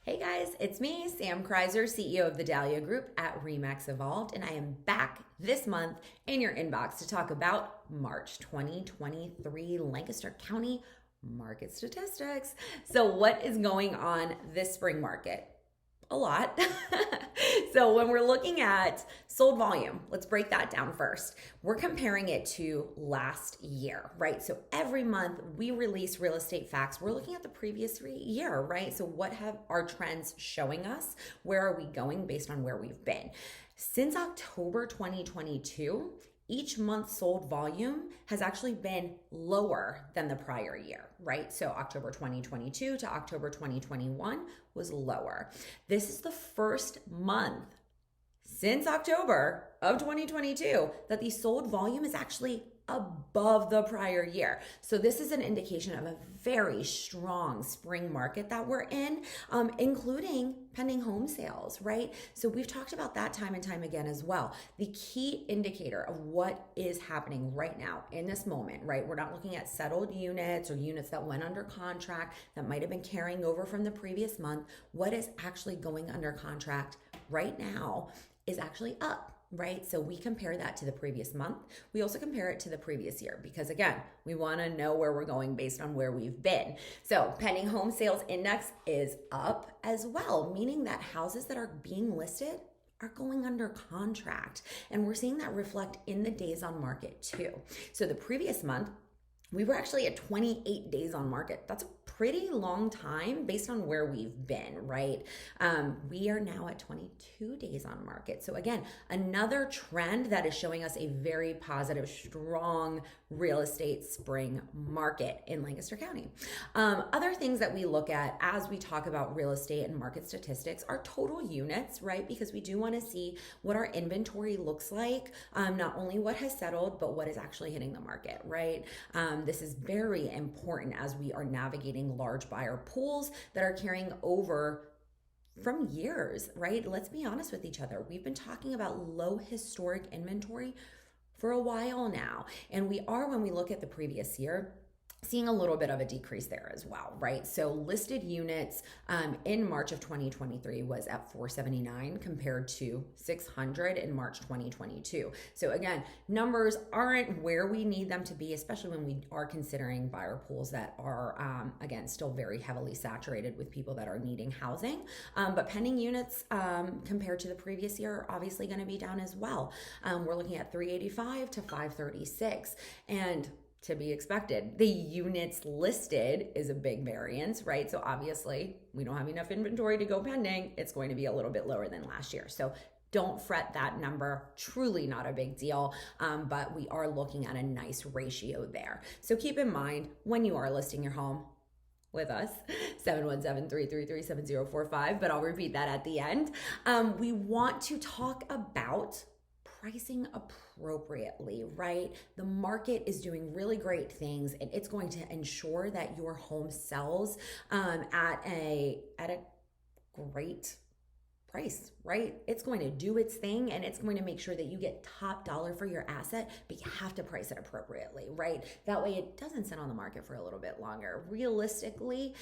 Hey guys, it's me, Sam Kreiser, CEO of the Dahlia Group at Remax Evolved, and I am back this month in your inbox to talk about March 2023 Lancaster County market statistics. So, what is going on this spring market? A lot. So when we're looking at sold volume, let's break that down first. We're comparing it to last year, right? So every month we release real estate facts. We're looking at the previous year, right? So what have our trends showing us? Where are we going based on where we've been? Since October 2022, each month sold volume has actually been lower than the prior year, right? So October 2022 to October 2021 was lower. This is the first month since October of 2022 that the sold volume is actually above the prior year. So this is an indication of a very strong spring market that we're in, including pending home sales, right? So we've talked about that time and time again as well. The key indicator of what is happening right now in this moment, right? We're not looking at settled units or units that went under contract that might have been carrying over from the previous month. What is actually going under contract right now is actually up. Right? So we compare that to the previous month. We also compare it to the previous year because again, we want to know where we're going based on where we've been. So pending home sales index is up as well, meaning that houses that are being listed are going under contract. And we're seeing that reflect in the days on market too. So the previous month, we were actually at 28 days on market. That's a pretty long time based on where we've been, right? We are now at 22 days on market. So again, another trend that is showing us a very positive, strong real estate spring market in Lancaster County. Other things that we look at as we talk about real estate and market statistics are total units, right? Because we do want to see what our inventory looks like, not only what has settled, but what is actually hitting the market, right? This is very important as we are navigating large buyer pools that are carrying over from years, right? Let's be honest with each other. We've been talking about low historic inventory for a while now. And we are, when we look at the previous year, seeing a little bit of a decrease there as well, right? So listed units in March of 2023 was at 479 compared to 600 in March 2022. So again, numbers aren't where we need them to be, especially when we are considering buyer pools that are, again, still very heavily saturated with people that are needing housing. But pending units compared to the previous year are obviously going to be down as well. We're looking at 385 to 536. And to be expected. The units listed is a big variance, right? So obviously we don't have enough inventory to go pending. It's going to be a little bit lower than last year. So don't fret that number, truly not a big deal, but we are looking at a nice ratio there. So keep in mind when you are listing your home with us, 717-333-7045, but I'll repeat that at the end. We want to talk about pricing appropriately, right? The market is doing really great things and it's going to ensure that your home sells at a great price, right? It's going to do its thing and it's going to make sure that you get top dollar for your asset, but you have to price it appropriately, right? That way it doesn't sit on the market for a little bit longer. Realistically,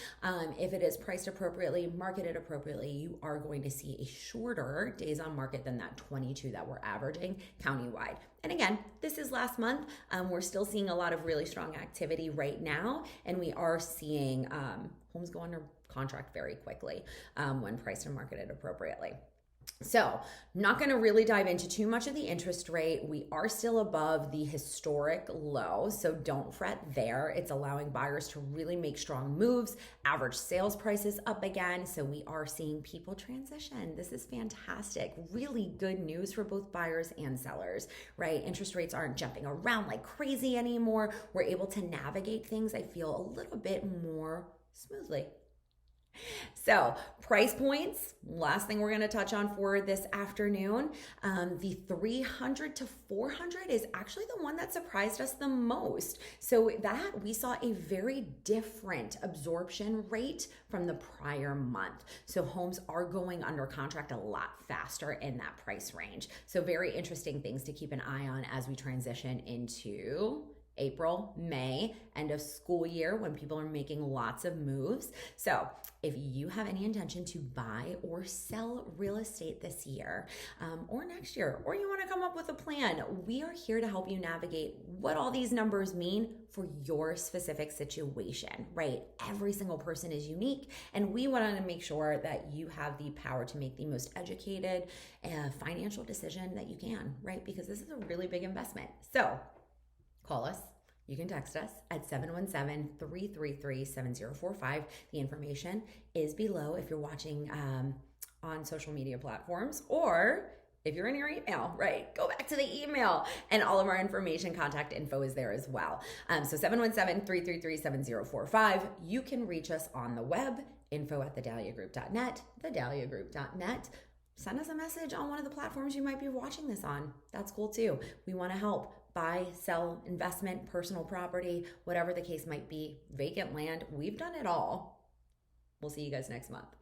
if it is priced appropriately, marketed appropriately, you are going to see a shorter days on market than that 22 that we're averaging countywide. And again, this is last month. We're still seeing a lot of really strong activity right now, and we are seeing homes go under contract very quickly when priced and marketed appropriately. So, not going to really dive into too much of the interest rate. We are still above the historic low, so don't fret there. It's allowing buyers to really make strong moves. Average sales prices up again, so we are seeing people transition. This is fantastic. Really good news for both buyers and sellers, right? Interest rates aren't jumping around like crazy anymore. We're able to navigate things, I feel, a little bit more smoothly. So price points, last thing we're going to touch on for this afternoon, the 300 to 400 is actually the one that surprised us the most. So that we saw a very different absorption rate from the prior month. So homes are going under contract a lot faster in that price range. So very interesting things to keep an eye on as we transition into April, May, end of school year when people are making lots of moves. So if you have any intention to buy or sell real estate this year or next year, or you want to come up with a plan, we are here to help you navigate what all these numbers mean for your specific situation, right? Every single person is unique, and we want to make sure that you have the power to make the most educated financial decision that you can, right? Because this is a really big investment. So call us. You can text us at 717-333-7045. The information is below if you're watching on social media platforms, or if you're in your email, right? Go back to the email, and all of our information, contact info is there as well. So 717-333-7045. You can reach us on the web, info@thedahliagroup.net, thedahliagroup.net. Send us a message on one of the platforms you might be watching this on. That's cool too. We want to help. Buy, sell, investment, personal property, whatever the case might be, vacant land. We've done it all. We'll see you guys next month.